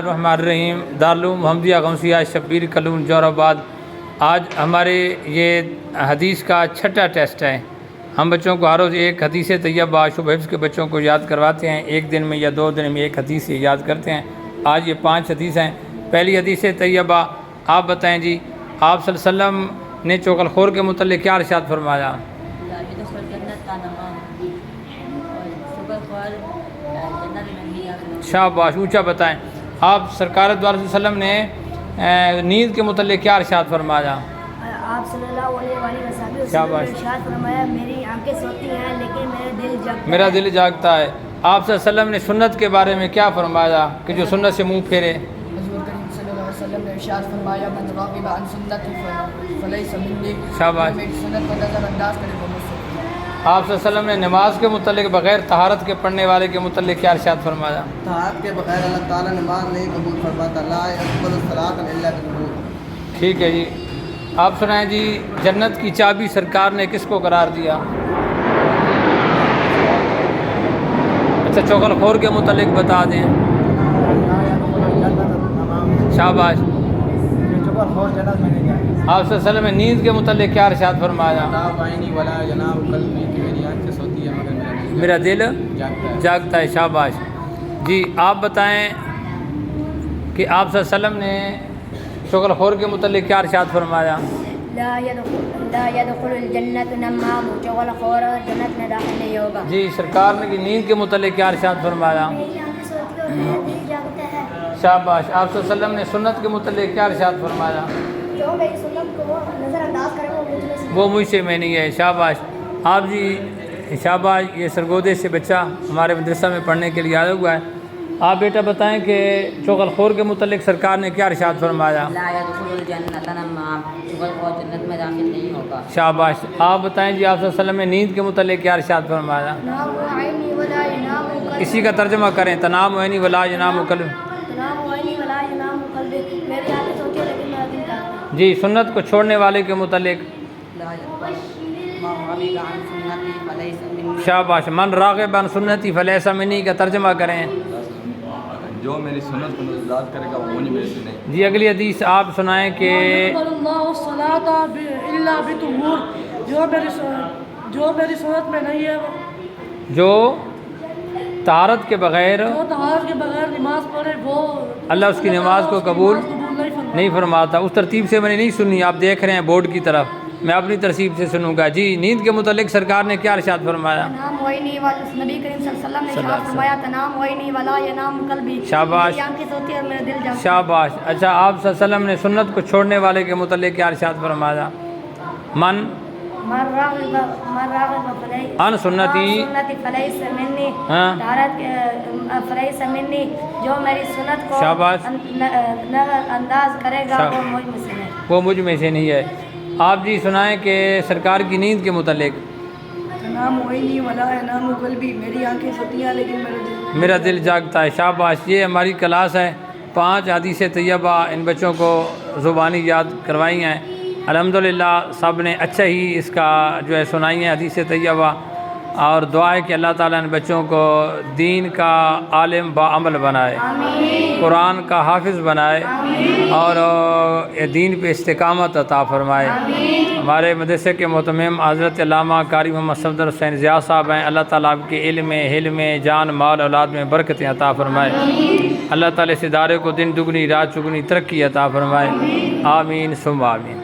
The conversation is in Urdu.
الرحمن الرحیم دارالعلوم محمدیہ غوثیہ شبیر کلون جور آباد۔ آج ہمارے یہ حدیث کا چھٹا ٹیسٹ ہے۔ ہم بچوں کو ہر روز ایک حدیث طیبہ شبہ حفظ کے بچوں کو یاد کرواتے ہیں، ایک دن میں یا 2 دن میں ایک حدیث یاد کرتے ہیں۔ آج یہ 5 حدیث ہیں۔ پہلی حدیث طیبہ، آپ بتائیں جی، آپ صلی اللہ علیہ وسلم نے چغل خور کے متعلق کیا ارشاد فرمایا؟ شاباش، اونچا بتائیں۔ آپ سرکار دو علیہ وسلم نے نیند کے متعلق کیا ارشاد فرمایا؟ آپ صلی اللہ علیہ وسلم شاباش، نے ارشاد فرمایا میری آنکھیں سوتی ہیں لیکن میرا دل جاگتا ہے۔ آپ صلی اللہ علیہ وسلم نے سنت کے بارے میں کیا فرمایا کہ جو سنت سے منہ پھیرے؟ حضور کریم صلی اللہ علیہ وسلم نے ارشاد فرمایا من راغب عن سنتی فلیس منی، شاباش۔ میری سنت کو نظر انداز کرے وہ مجھ سے آپ صلی اللہ علیہ وسلم نے نماز کے متعلق بغیر طہارت کے پڑھنے والے کے متعلق کیا ارشاد فرمایا؟ طہارت کے بغیر اللہ تعالیٰ نماز نہیں قبول فرماتا، لا يقبل الصلاۃ الا بالوضوء۔ ٹھیک ہے جی، آپ سنائیں جی، جنت کی چابی سرکار نے کس کو قرار دیا؟ اچھا، چغل خور کے متعلق بتا دیں۔ شاباش۔ آپ صلی اللہ علیہ وسلم نے نیند کے متعلق کیا ارشاد فرمایا؟ میرا دل جاگتا ہے۔ شاباش جی، آپ بتائیں کہ آپ صلی اللہ علیہ وسلم نے چغل خور کے متعلق کیا ارشاد فرمایا؟ لا يدخل الجنت نمام، چغل خور جنت میں داخل نہیں ہوگا۔ جی، سرکار نے نیند کے متعلق کیا ارشاد فرمایا؟ میری آنکھیں سوتی ہیں اور میرا دل جاگتا ہے۔ شاباش۔ آپ صلی اللہ علیہ وسلم نے سنت کے متعلق کیا ارشاد فرمایا؟ جو میری سنت کو نظر انداز کرے وہ مجھ سے میں نہیں ہے۔ شاباش۔ آپ جی، شاباش، یہ سرگودے سے بچہ ہمارے مدرسہ میں پڑھنے کے لیے آیا ہوا ہے۔ آپ بیٹا بتائیں کہ چغل خور کے متعلق سرکار نے کیا ارشاد فرمایا؟ لا يدخل الجنت نمام، چغل خور جنت میں داخل نہیں ہوگا۔ شاباش۔ آپ بتائیں جی، آپ صلی اللہ علیہ وسلم نے نیند کے متعلق کیا ارشاد فرمایا؟ تنام عینی ولا ینام قلبی، اسی کا ترجمہ کریں، تنام عینی ولا ینام قلبی۔ تنام عینی ولا ینام قلبی، میری آنکھیں سوتی ہیں لیکن میرا دل جاگتا ہے۔ جی، سنت کو چھوڑنے والے کے متعلق؟ لا يقبل ما رغب عن سنتی فلیس منی۔ شاباش۔ من راغب عن سنتی فلیس منی کا ترجمہ کریں۔ جو میری سنت کو نظر کرے گا وہ مجھ سے نہیں۔ جی، اگلی حدیث آپ سنائیں کہ اللہ الصلاۃ الا بطہور، جو میری سنت میں نہیں ہے، جو طہارت کے بغیر جو طہارت کے بغیر نماز پڑھے وہ اللہ اس کی نماز کو قبول نہیں فرماتا۔ اس ترتیب سے میں نے نہیں سنی، آپ دیکھ رہے ہیں بورڈ کی طرف، میں اپنی ترتیب سے سنوں گا۔ جی، نیند کے متعلق سرکار نے کیا ارشاد فرمایا؟ تنام عینی ولا، نبی کریم صلی اللہ علیہ وسلم نے ارشاد فرمایا تنام عینی ولا ینام قلبی، شاباش۔ میری آنکھیں سوتی ہیں اور میرا دل جاگتا ہے۔ شاباش۔ اچھا، آپ صلی اللہ علیہ وسلم نے سنت کو چھوڑنے والے کے متعلق کیا ارشاد فرمایا؟ من ان سنتی فلیس منی، ہاں، طہارت فلیس منی، جو میری سنت کو شاباش۔ نظر انداز کرے گا وہ مجھ میں سے نہیں۔ وہ مجھ میں سے نہیں ہے۔ آپ جی سنائیں کہ سرکار کی نیند کے متعلق؟ تنام عینی ولا ینام قلبی، میری آنکھیں سوتی ہیں لیکن میرا دل جاگتا ہے۔ شاباش۔ یہ ہماری کلاس ہے، 5 حدیث طیبہ ان بچوں کو زبانی یاد کروائی ہیں۔ الحمدللہ سب نے اچھا ہی اس کا جو ہے سنائی ہیں حدیث طیبہ، اور دعا ہے کہ اللہ تعالیٰ ان بچوں کو دین کا عالم باعمل بنائے، قرآن کا حافظ بنائے، اور دین پہ استقامت عطا فرمائے۔ ہمارے مدرسے کے مہتمم حضرت علامہ قاری محمد صفدر حسین ضیاء صاحب ہیں، اللہ تعالیٰ آپ کے علم میں، حلم میں، جان مال اولاد میں برکتیں عطا فرمائے۔ اللہ تعالیٰ اس ادارے کو دن دگنی رات چگنی ترقی عطا فرمائے۔ آمین ثم آمین۔